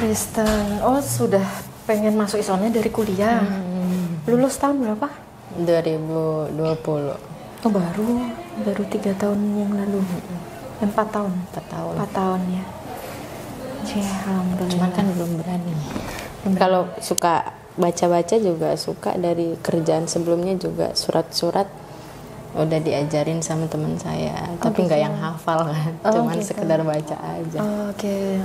Kristen. Oh, sudah pengen masuk Islamnya dari kuliah. Lulus tahun berapa? 2020. Oh, baru 3 tahun yang lalu. 4 tahun. 4 tahun. 4 tahun ya. Alhamdulillah. Cuman kan belum berani. Kalau suka baca-baca juga suka, dari kerjaan sebelumnya juga surat-surat udah diajarin sama teman saya, tapi nggak gitu. yang hafal kan, cuman gitu. sekedar baca aja. Oke.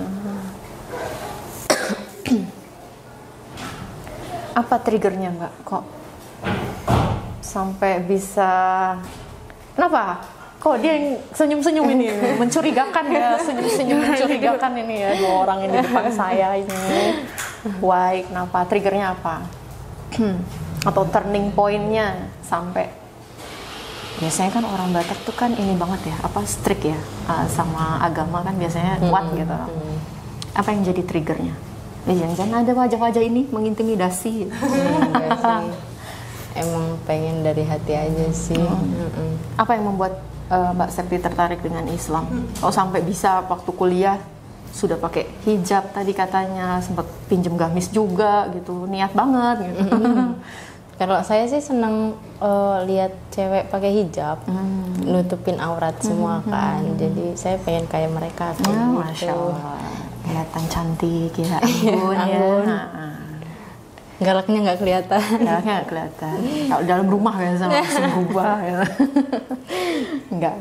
Apa triggernya Mbak? Kok sampai bisa? Kenapa? Kok dia yang senyum-senyum ini mencurigakan ya, senyum-senyum mencurigakan ini ya, dua orang ini di depan saya ini. Why? Kenapa? Triggernya apa? Atau turning point-nya sampai? Biasanya kan orang Batak tuh kan ini banget ya, apa strict ya, sama agama kan biasanya kuat gitu. Apa yang jadi triggernya? Jangan-jangan ada wajah-wajah ini mengintimidasi. Enggak sih. Emang pengen dari hati aja sih. Apa yang membuat Mbak Septi tertarik dengan Islam? Oh, sampai bisa waktu kuliah sudah pakai hijab tadi katanya, sempat pinjem gamis juga gitu, niat banget gitu. Kalau saya sih senang lihat cewek pakai hijab, nutupin aurat semua kan. Jadi saya pengen kayak mereka kayak gitu. Masya Allah, kelihatan cantik ya, anggun ya. Galaknya nggak kelihatan. Galaknya nggak kelihatan. Kalau dalam rumah biasa langsung berubah ya. Enggak.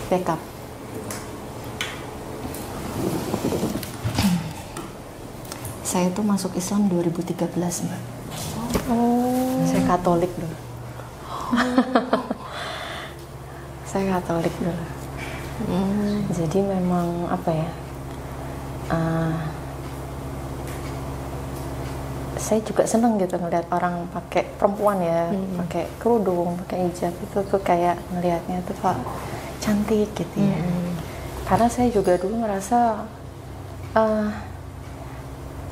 Backup. Saya tuh masuk Islam 2013, Mbak. Saya Katolik dulu. Saya Katolik dulu. Jadi memang apa ya? Saya juga seneng gitu ngeliat orang pakai, perempuan ya, pakai kerudung, pakai hijab, itu tuh kayak ngelihatnya tuh kok cantik gitu ya. Karena saya juga dulu ngerasa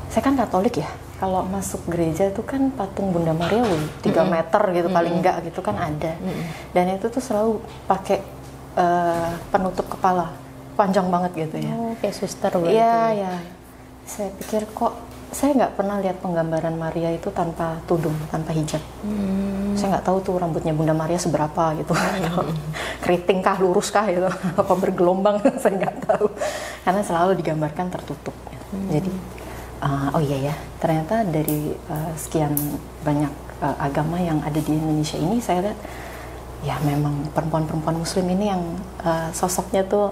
saya kan Katolik ya, kalau masuk gereja tuh kan patung Bunda Maria 3 meter gitu paling enggak gitu kan ada. Dan itu tuh selalu pakai penutup kepala panjang banget gitu ya. Oh, kayak suster berarti. Iya. Saya pikir kok saya nggak pernah lihat penggambaran Maria itu tanpa tudung, tanpa hijab. Saya nggak tahu tuh rambutnya Bunda Maria seberapa gitu. Keriting kah, lurus kah gitu, apa bergelombang, saya nggak tahu. Karena selalu digambarkan tertutup. Jadi oh iya ya, ternyata dari sekian banyak agama yang ada di Indonesia ini, saya lihat ya memang perempuan-perempuan Muslim ini yang sosoknya tuh,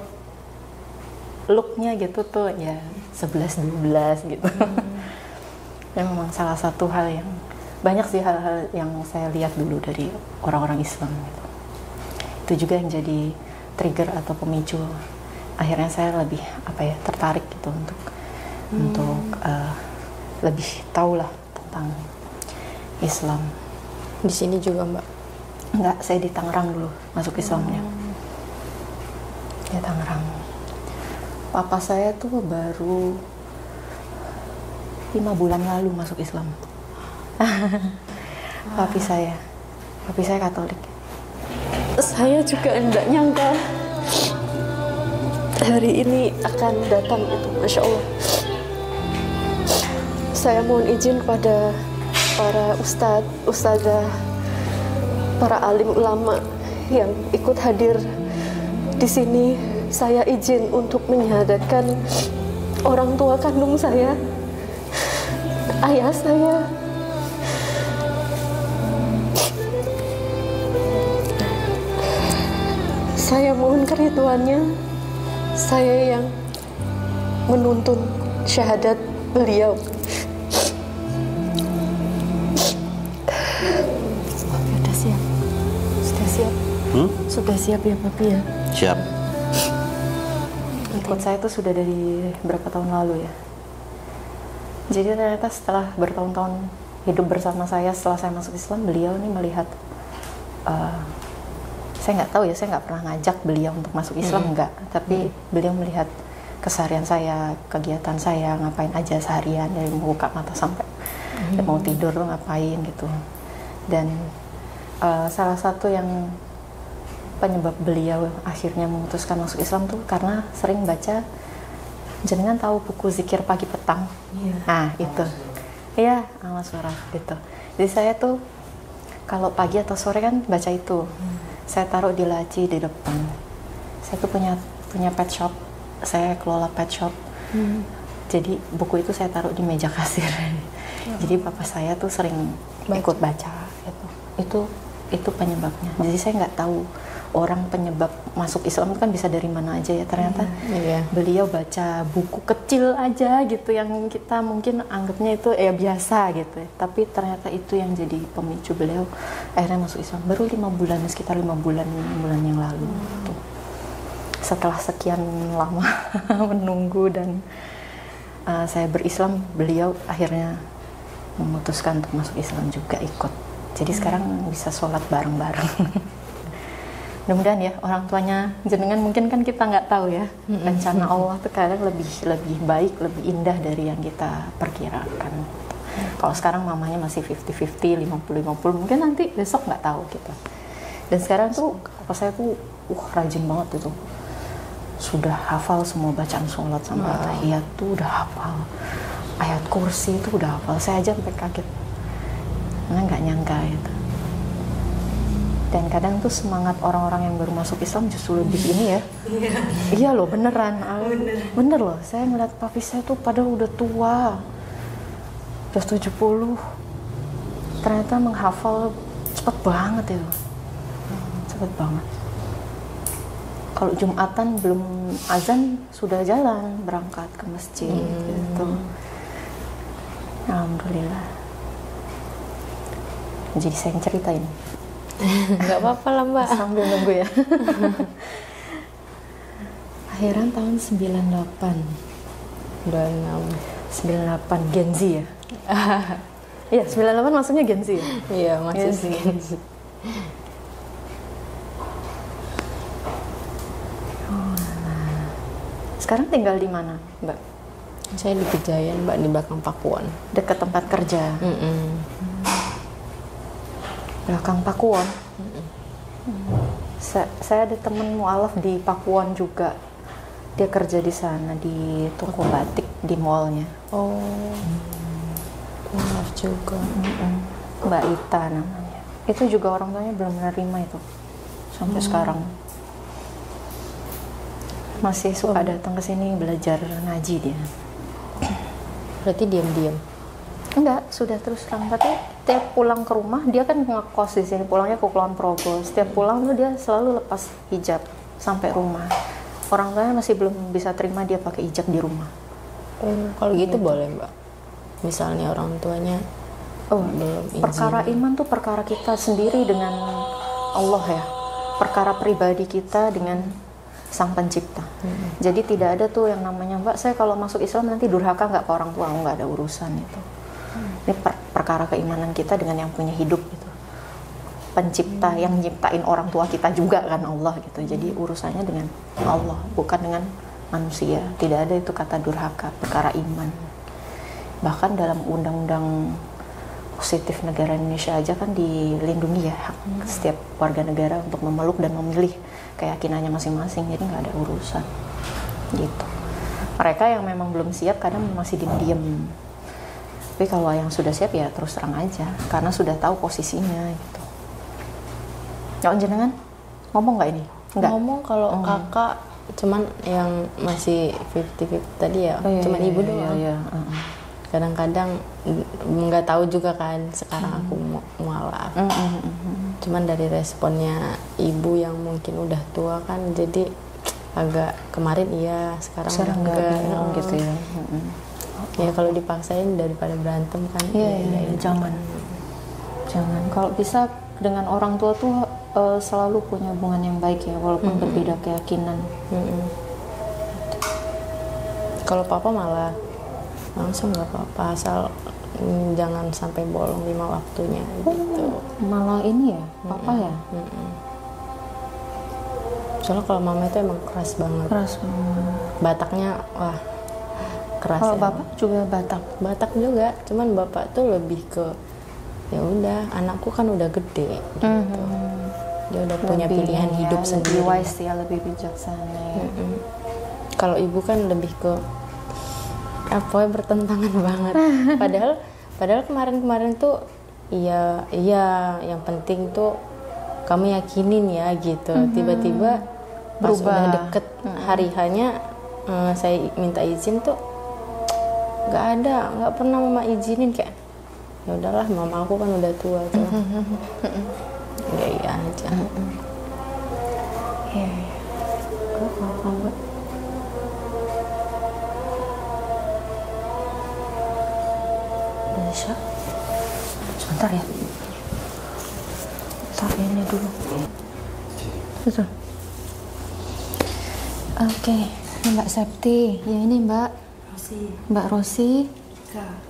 looknya gitu tuh ya 11-12 gitu. Memang salah satu hal yang banyak sih hal-hal yang saya lihat dulu dari orang-orang Islam gitu. Itu juga yang jadi trigger atau pemicu akhirnya saya lebih tertarik gitu untuk lebih tahu lah tentang Islam. Di sini juga Mbak? Enggak, saya di Tangerang dulu masuk Islamnya. Di Tangerang. Papa saya tuh baru 5 bulan lalu masuk Islam. Papi saya Katolik. Saya juga tidak nyangka hari ini akan datang itu, Masya Allah. Saya mohon izin kepada para ustadzah, para alim ulama yang ikut hadir di sini. Saya izin untuk menyahadatkan orang tua kandung saya, ayah saya. Saya mohon keriduannya, saya yang menuntun syahadat beliau. Sudah siap? Sudah siap ya Papi ya? Siap. Ikut saya tuh sudah dari berapa tahun lalu ya. Jadi ternyata setelah bertahun-tahun hidup bersama saya, setelah saya masuk Islam, beliau nih melihat, saya nggak tahu ya, saya nggak pernah ngajak beliau untuk masuk Islam, enggak. Tapi beliau melihat keseharian saya, kegiatan saya, ngapain aja seharian, dari buka mata sampai mau tidur tuh ngapain gitu. Dan salah satu yang penyebab beliau akhirnya memutuskan masuk Islam tuh karena sering baca, jenengan tahu buku zikir pagi petang? Nah itu, iya Amal Surah gitu. Jadi saya tuh kalau pagi atau sore kan baca itu, saya taruh di laci di depan. Saya tuh punya pet shop, saya kelola pet shop. Jadi buku itu saya taruh di meja kasir. Jadi papa saya tuh sering ikut baca gitu. Itu penyebabnya. Jadi saya nggak tahu orang penyebab masuk Islam itu kan bisa dari mana aja ya. Ternyata beliau baca buku kecil aja gitu yang kita mungkin anggapnya itu ya biasa gitu ya. Tapi ternyata itu yang jadi pemicu beliau akhirnya masuk Islam. Baru 5 bulan, sekitar 5 bulan yang lalu gitu. Setelah sekian lama menunggu dan saya berislam, beliau akhirnya memutuskan untuk masuk Islam juga ikut. Jadi sekarang bisa sholat bareng-bareng. Mudah-mudahan ya orang tuanya jenengan mungkin kan kita nggak tahu ya. Rencana Allah tuh kadang lebih baik, lebih indah dari yang kita perkirakan. Kalau sekarang mamanya masih 50-50, 50-50, mungkin nanti besok nggak tahu gitu. Dan sekarang tuh apa saya tuh rajin banget itu. Sudah hafal semua bacaan sholat sampai tahiyat tuh udah hafal. Ayat kursi itu udah hafal. Saya aja sampai kaget. Karena nggak nyangka itu. Dan kadang tuh semangat orang-orang yang baru masuk Islam justru lebih ini ya. Iya loh, beneran. Bener loh, saya ngeliat papi saya tuh padahal udah tua. Udah 70. Ternyata menghafal cepet banget itu. Cepet banget. Kalau Jumatan belum azan sudah jalan berangkat ke masjid gitu. Alhamdulillah. Jadi saya yang ceritain. Nggak apa-apa lah Mbak. Sambil nunggu ya. Akhiran tahun 98. 98 Gen Z ya. Iya, 98 maksudnya Gen Z ya? Iya, masih Gen Z. Sekarang tinggal di mana, Mbak? Saya di Kejayan, Mbak, di belakang Pakuwon. Dekat tempat kerja. Belakang Pakuwon. Saya ada temen mualaf di Pakuwon juga. Dia kerja di sana di toko batik di mallnya. Oh, mualaf juga. Mbak Ita namanya. Itu juga orang tuanya belum menerima itu sampai sekarang. Masih suka datang ke sini belajar ngaji dia. Berarti diam-diam? Enggak, sudah terus terang. Tapi tiap pulang ke rumah, dia kan ngekos di sini, pulangnya ke Kulon Progo. Setiap pulang tuh dia selalu lepas hijab sampai rumah. Orang tuanya masih belum bisa terima dia pakai hijab di rumah. Kalau gitu boleh Mbak. Misalnya orang tuanya belum izin. Perkara iman tuh perkara kita sendiri dengan Allah ya. Perkara pribadi kita dengan Sang Pencipta. Jadi tidak ada tuh yang namanya Mbak, saya kalau masuk Islam nanti durhaka nggak ke orang tua, nggak ada urusan itu. Ini perkara keimanan kita dengan yang punya hidup gitu. Pencipta yang nyiptain orang tua kita juga kan Allah gitu. Jadi urusannya dengan Allah, bukan dengan manusia. Tidak ada itu kata durhaka, perkara iman. Bahkan dalam undang-undang positif negara Indonesia aja kan dilindungi ya hak setiap warga negara untuk memeluk dan memilih keyakinannya masing-masing, jadi nggak ada urusan gitu. Mereka yang memang belum siap kadang masih diem-diem, tapi kalau yang sudah siap ya terus terang aja karena sudah tahu posisinya gitu. Ya jenengan ngomong nggak ini? Nggak. Ngomong kalau kakak cuman yang masih 50-50 tadi ya, cuman ibu doang. Iya. Kadang-kadang nggak tahu juga kan sekarang aku mualaf. Cuman dari responnya ibu yang mungkin udah tua kan, jadi agak kemarin iya, sekarang enggak gitu ya. Ya kalau dipaksain daripada berantem kan. Iya, jangan. Kalau bisa dengan orang tua tuh selalu punya hubungan yang baik ya, walaupun berbeda keyakinan. Kalau papa malah langsung nggak apa-apa, asal jangan sampai bolong 5 waktunya gitu. Malah ini ya, papa ya? Soalnya kalau mama itu emang keras banget. Bataknya, wah keras. Kalau ya. bapak juga Batak? Batak juga, cuman bapak tuh lebih ke ya udah, anakku kan udah gede gitu. dia udah punya pilihan hidup sendiri. Lebih wise ya, lebih bijaksana ya. Kalau ibu kan lebih ke apa ya, bertentangan banget. Padahal kemarin tuh iya yang penting tuh kamu yakinin ya gitu. Tiba-tiba pas udah deket hari hanya saya minta izin tuh nggak pernah mama izinin, kayak ya udahlah mama aku kan udah tua tuh. Iya aja. Iya. Apa-apa, Mbak. Bisa. Sebentar ya. Bentar ini dulu. Betul. Oke, ini Mbak Septi. Ya ini Mbak Mbak Rosi,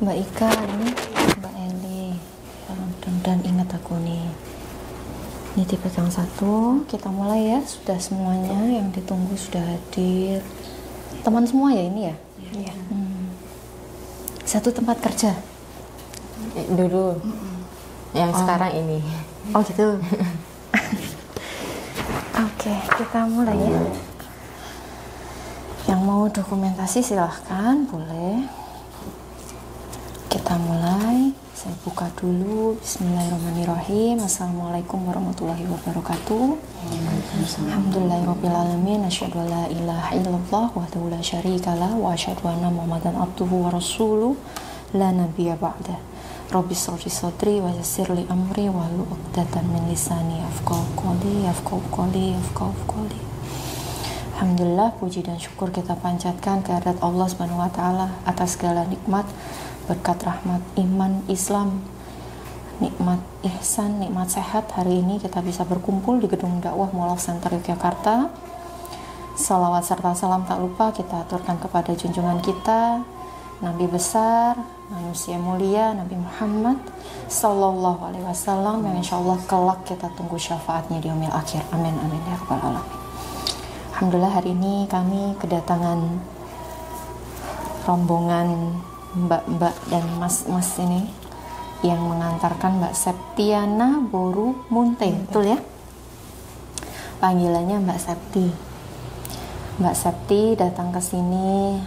Mbak Ika, ini Mbak Eli. Ya, mudah-mudahan ingat aku nih. Ini tipe yang satu. Kita mulai ya. Sudah semuanya yang ditunggu sudah hadir. Teman semua ya ini ya? Iya. Satu tempat kerja. Dulu. Yang sekarang ini. Oh gitu. Oke, kita mulai ya. Yang mau dokumentasi silahkan, boleh. Kita mulai. Saya buka dulu. Bismillahirrahmanirrahim. Assalamualaikum warahmatullahi wabarakatuh. Alhamdulillahirrabbilalamin. Asyhadu an la ilaha illallah wahdahu la syarikalah wa asyhadu anna Muhammadan abduhu wa rasuluh la nabiyya ba'dah. Rabbi shrah sadri wa yassir li amri wahlul 'uqdatam min lisani yafqahu qawli. Alhamdulillah, puji dan syukur kita panjatkan kehadirat Allah Subhanahu wa taala atas segala nikmat, berkat rahmat iman Islam, nikmat ihsan, nikmat sehat. Hari ini kita bisa berkumpul di Gedung Dakwah Mualaf Center Yogyakarta. Salawat serta salam tak lupa kita aturkan kepada junjungan kita, Nabi besar, manusia mulia, Nabi Muhammad Sallallahu Alaihi Wasallam, yang insya Allah kelak kita tunggu syafaatnya di yaumil akhir. Amin amin ya rabbal alamin. Alhamdulillah, hari ini kami kedatangan rombongan mbak-mbak dan mas-mas ini yang mengantarkan Mbak Septiana Boru Munte, betul ya? Panggilannya Mbak Septi. Mbak Septi datang ke sini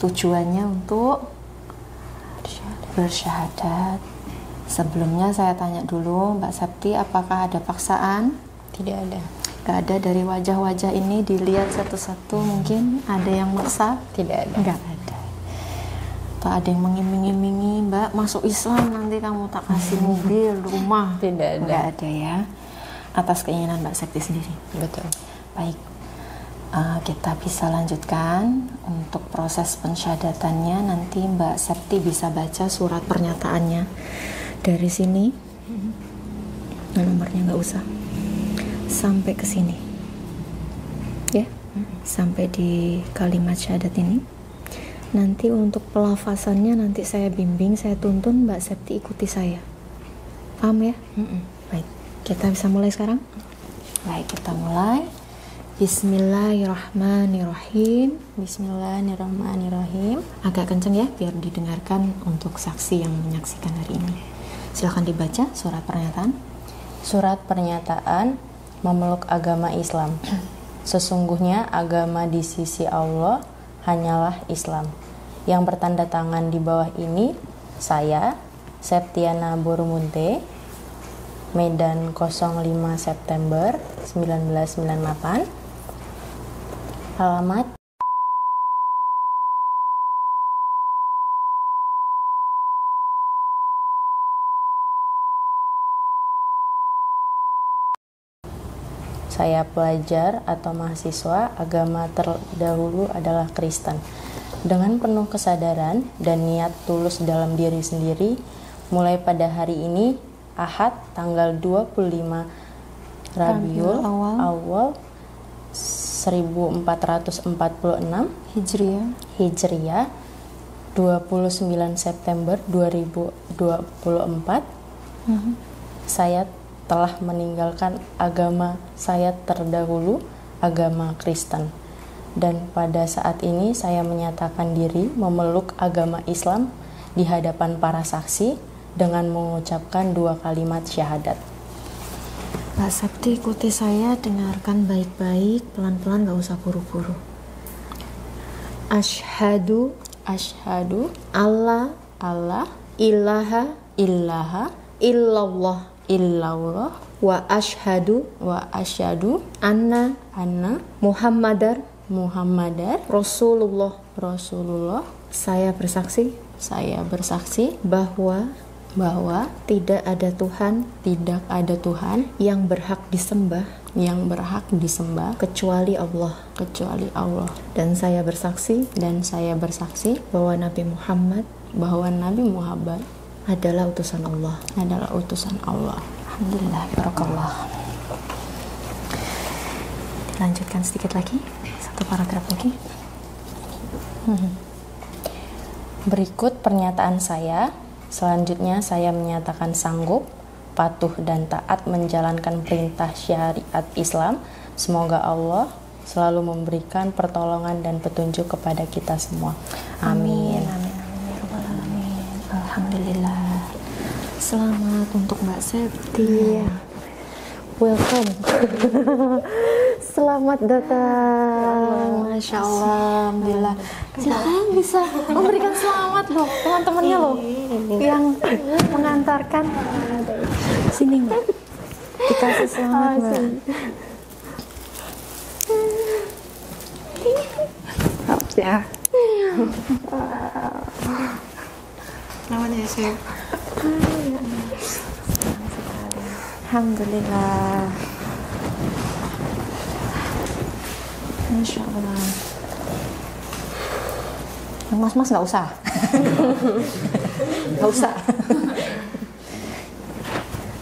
tujuannya untuk bersyahadat. Sebelumnya saya tanya dulu, Mbak Septi, apakah ada paksaan? Tidak ada. Gak ada. Dari wajah-wajah ini dilihat satu-satu, mungkin ada yang maksa? Tidak ada. Gak ada. Atau ada yang mengiming-imingi, Mbak masuk Islam nanti kamu tak kasih mobil, rumah? Tidak ada. Gak ada ya. Atas keinginan Mbak Septi sendiri. Betul. Baik, kita bisa lanjutkan untuk proses pensyahadatannya. Nanti Mbak Septi bisa baca surat pernyataannya dari sini. Nomornya nggak usah. Sampai ke sini, ya, sampai di kalimat syahadat ini. Nanti untuk pelafasannya nanti saya bimbing, saya tuntun, Mbak Septi ikuti saya. Paham ya? Baik, kita bisa mulai sekarang. Baik, kita mulai. Bismillahirrahmanirrahim. Bismillahirrahmanirrahim. Agak kenceng ya, biar didengarkan untuk saksi yang menyaksikan hari ini. Silahkan dibaca surat pernyataan. Surat pernyataan memeluk agama Islam. Sesungguhnya agama di sisi Allah hanyalah Islam. Yang bertanda tangan di bawah ini, saya, Septiana Boru Munte, Medan 05 September 1998, alamat saya pelajar atau mahasiswa agama terdahulu adalah Kristen. Dengan penuh kesadaran dan niat tulus dalam diri sendiri, mulai pada hari ini, Ahad, tanggal 25 Rabiul Awal 1446 Hijriah 29 September 2024, saya telah meninggalkan agama saya terdahulu, agama Kristen. Dan pada saat ini saya menyatakan diri memeluk agama Islam di hadapan para saksi dengan mengucapkan 2 kalimat syahadat. Mbak Septi, ikuti saya, dengarkan baik-baik, pelan-pelan, gak usah buru-buru. Asyhadu Allah ilaha illallah illallah wa asyhadu anna Muhammadar Rasulullah. Saya bersaksi bahwa tidak ada Tuhan yang berhak disembah kecuali Allah. Dan saya bersaksi bahwa Nabi Muhammad adalah utusan Allah. Alhamdulillah, barakallah. Dilanjutkan sedikit lagi, satu paragraf lagi. Berikut pernyataan saya. Selanjutnya saya menyatakan sanggup, patuh dan taat menjalankan perintah syariat Islam. Semoga Allah selalu memberikan pertolongan dan petunjuk kepada kita semua. Amin. Alhamdulillah. Selamat untuk Mbak Septi. Welcome. Selamat datang. Masya Allah. Alhamdulillah. Silahkan bisa memberikan selamat loh teman-temannya loh yang mengantarkan. Sini Mbak. Dikasih selamat Mbak. Ya. Namanya saya. Alhamdulillah. Masya Allah. Yang mas-mas nggak usah. Nggak usah.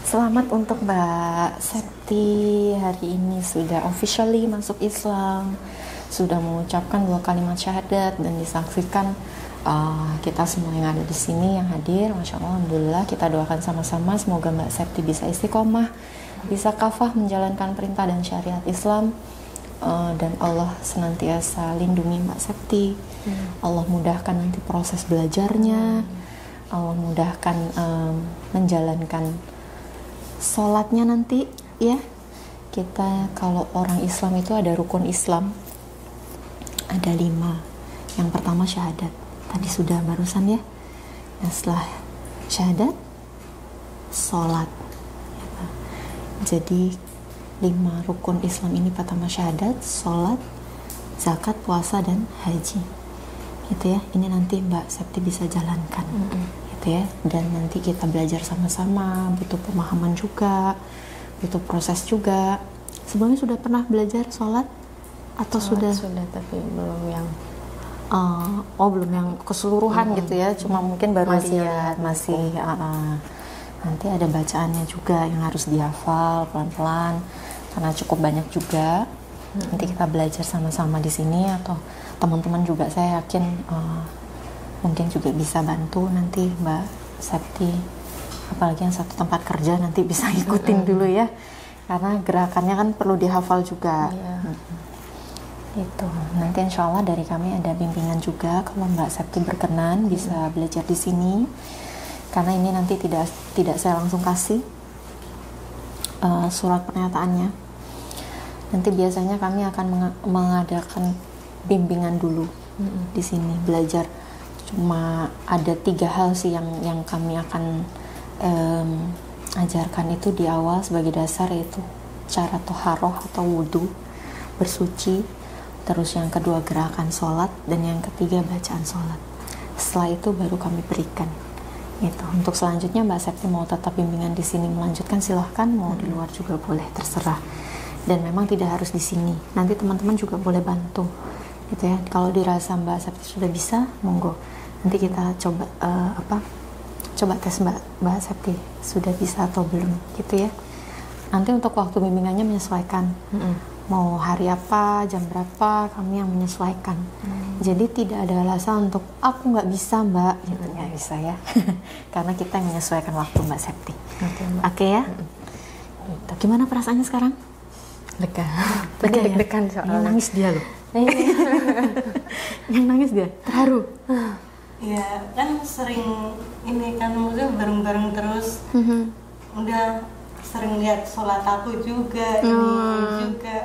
Selamat untuk Mbak Septi, hari ini sudah officially masuk Islam, sudah mengucapkan 2 kalimat syahadat dan disaksikan kita semua yang ada di sini yang hadir. Masya Allah, alhamdulillah, kita doakan sama-sama semoga Mbak Septi bisa istiqomah, bisa kafah menjalankan perintah dan syariat Islam, dan Allah senantiasa lindungi Mbak Septi. Allah mudahkan nanti proses belajarnya, Allah mudahkan menjalankan sholatnya nanti ya. Kita kalau orang Islam itu ada rukun Islam, ada 5. Yang pertama syahadat, tadi sudah barusan ya. Nah, setelah syahadat, sholat. Jadi 5 rukun Islam ini pertama syahadat, sholat, zakat, puasa, dan haji. Gitu ya. Ini nanti Mbak Septi bisa jalankan. Gitu ya. Dan nanti kita belajar sama-sama, butuh pemahaman juga, butuh proses juga. Sebelumnya sudah pernah belajar sholat? Atau sudah tapi belum yang belum yang keseluruhan gitu ya, cuma mungkin baru masih nanti ada bacaannya juga yang harus dihafal pelan-pelan karena cukup banyak juga. Nanti kita belajar sama-sama di sini, atau teman-teman juga saya yakin mungkin juga bisa bantu nanti Mbak Septi, apalagi yang satu tempat kerja nanti bisa ikutin dulu ya, karena gerakannya kan perlu dihafal juga. Itu nanti insya Allah dari kami ada bimbingan juga kalau Mbak Septi berkenan bisa belajar di sini, karena ini nanti tidak saya langsung kasih surat pernyataannya. Nanti biasanya kami akan mengadakan bimbingan dulu di sini belajar. Cuma ada 3 hal sih yang kami akan ajarkan itu di awal sebagai dasar, yaitu cara toharoh atau wudhu, bersuci. Terus yang kedua gerakan sholat, dan yang ketiga bacaan sholat. Setelah itu baru kami berikan. Gitu. Untuk selanjutnya Mbak Septi mau tetap bimbingan di sini melanjutkan, silahkan. Mau di luar juga boleh, terserah. Dan memang tidak harus di sini. Nanti teman-teman juga boleh bantu. Gitu ya. Kalau dirasa Mbak Septi sudah bisa, monggo. Nanti kita coba coba tes Mbak Septi sudah bisa atau belum, gitu ya. Nanti untuk waktu bimbingannya menyesuaikan. Mau hari apa, jam berapa, kami yang menyesuaikan. Jadi tidak ada alasan untuk aku nggak bisa Mbak, gitu ya, bisa ya. Karena kita yang menyesuaikan waktu Mbak Septi. Oke ya. Gitu. Gimana perasaannya sekarang? Lega. Deg-degan soalnya. Yang nangis dia loh. Yang nangis dia, terharu. Ya kan sering ini kan maksudnya bareng-bareng terus. Udah sering lihat sholat aku juga, ini juga.